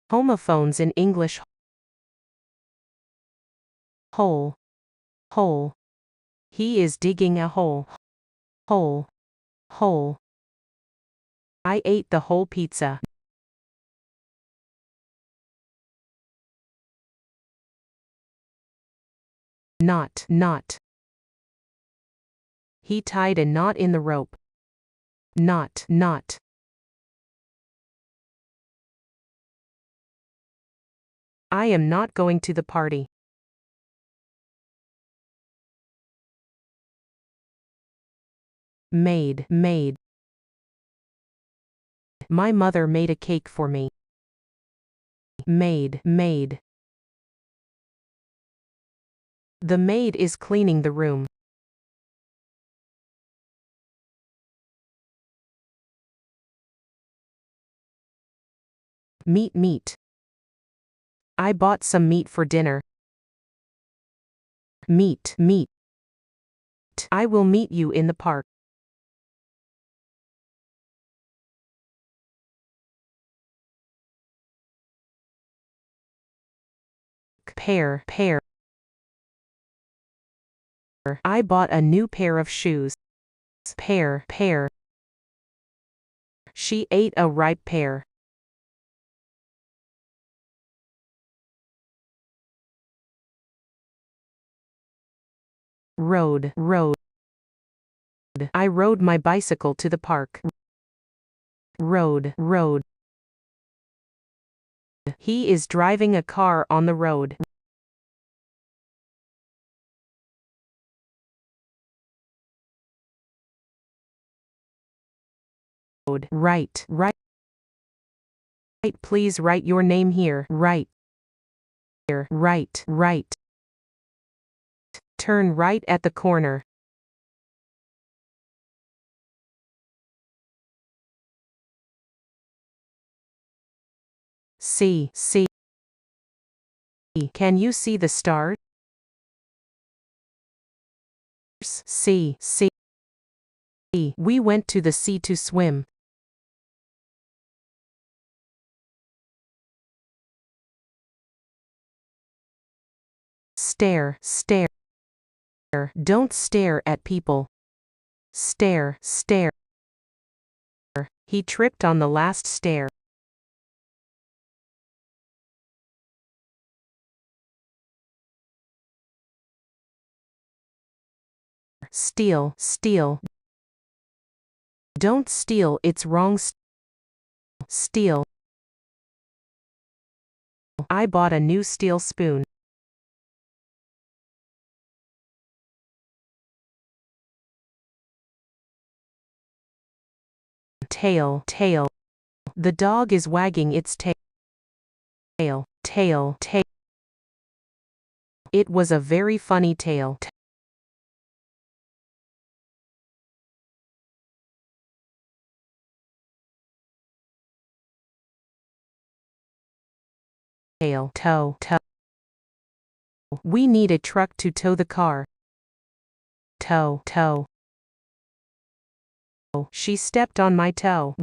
Homophones in English. Hole. Hole. He is digging a hole. Hole. Hole. I ate the whole pizza. Knot. Knot. He tied a knot in the rope. Knot. Knot. I am not going to the party. Made. Made. My mother made a cake for me. Maid. Maid. The maid is cleaning the room. Meat. Meat. I bought some meat for dinner. Meet. Meet. I will meet you in the park. Pair. Pair. I bought a new pair of shoes. Pear. Pear. She ate a ripe pear. Rode. Rode. I rode my bicycle to the park. Road. Road. He is driving a car on the road. Right. Right. Please write your name here. Right. Here. Right. Right. Turn right at the corner. See. See. Can you see the stars? See. See. We went to the sea to swim. Stare. Stare. Don't stare at people. Stare. Stare. He tripped on the last stair. Steal. Steal. Don't steal, it's wrong. Steal. I bought a new steel spoon. Tail. Tail. The dog is wagging its tail. Tail. Tail. Tail. It was a very funny tale. Tail. Tow. Tow. We need a truck to tow the car. Tow. Tow. She stepped on my toe.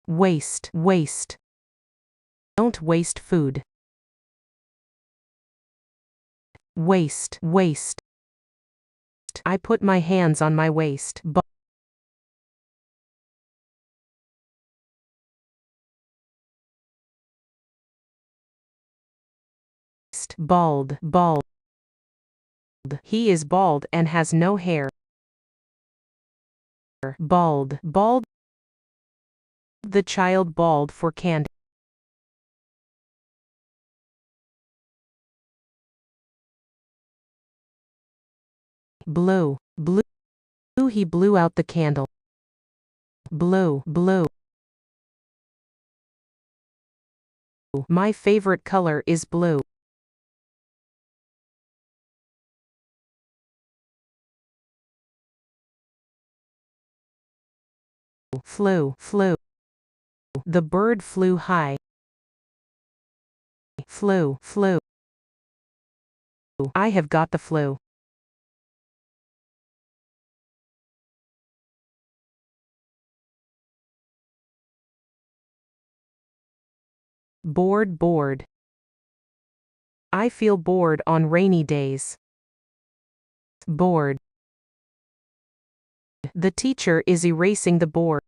Waste. Waste. Don't waste food. Waste. Waste. I put my hands on my waist. Bald. Bald. He is bald and has no hair. Bald. Bald. The child bawled for candy. Blue. Blue. He blew out the candle. Blue. Blue. My favorite color is blue. Flew. Flew. The bird flew high. Flew. Flew. I have got the flu. bored, bored. I feel bored on rainy days. Bored. The teacher is erasing the board.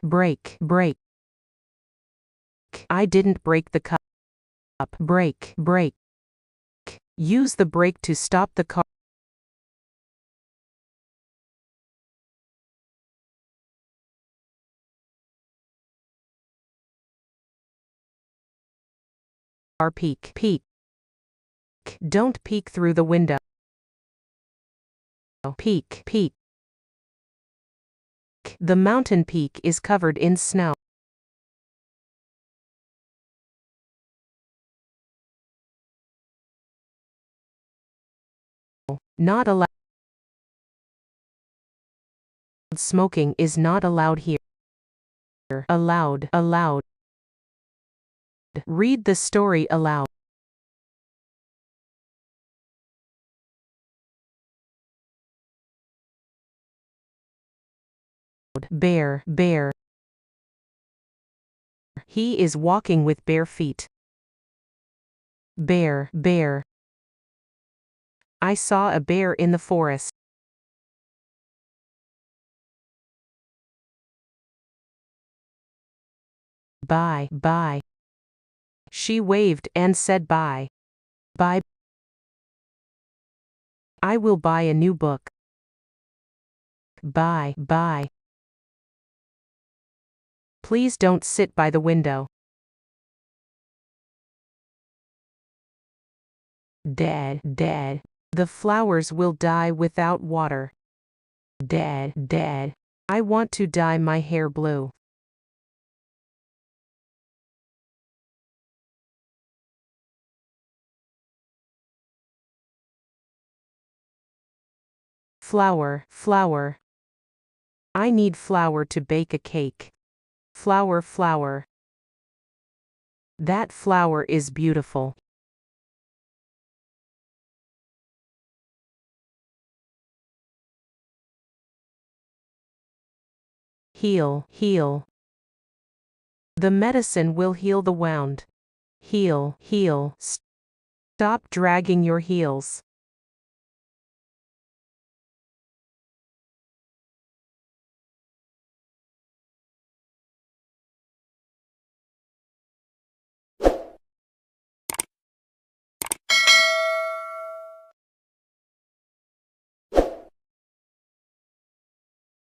Break, break. I didn't break the cup. Break, break. Use the brake to stop the car. Peek, peek. Don't peek through the window. Peek, peek. The mountain peak is covered in snow. Not allowed. Smoking is not allowed here. Allowed, allowed. Read the story aloud. Bear, bear. He is walking with bare feet. Bear, bear. I saw a bear in the forest. Bye, bye. She waved and said bye. Bye. I will buy a new book. Bye, bye. Please don't sit by the window. Dead, dead. The flowers will die without water. Dead, dead. I want to dye my hair blue. Flour, flour. I need flour to bake a cake. Flour, flour. That flower is beautiful. Heal, heal. The medicine will heal the wound. Heal, heal. Stop dragging your heels.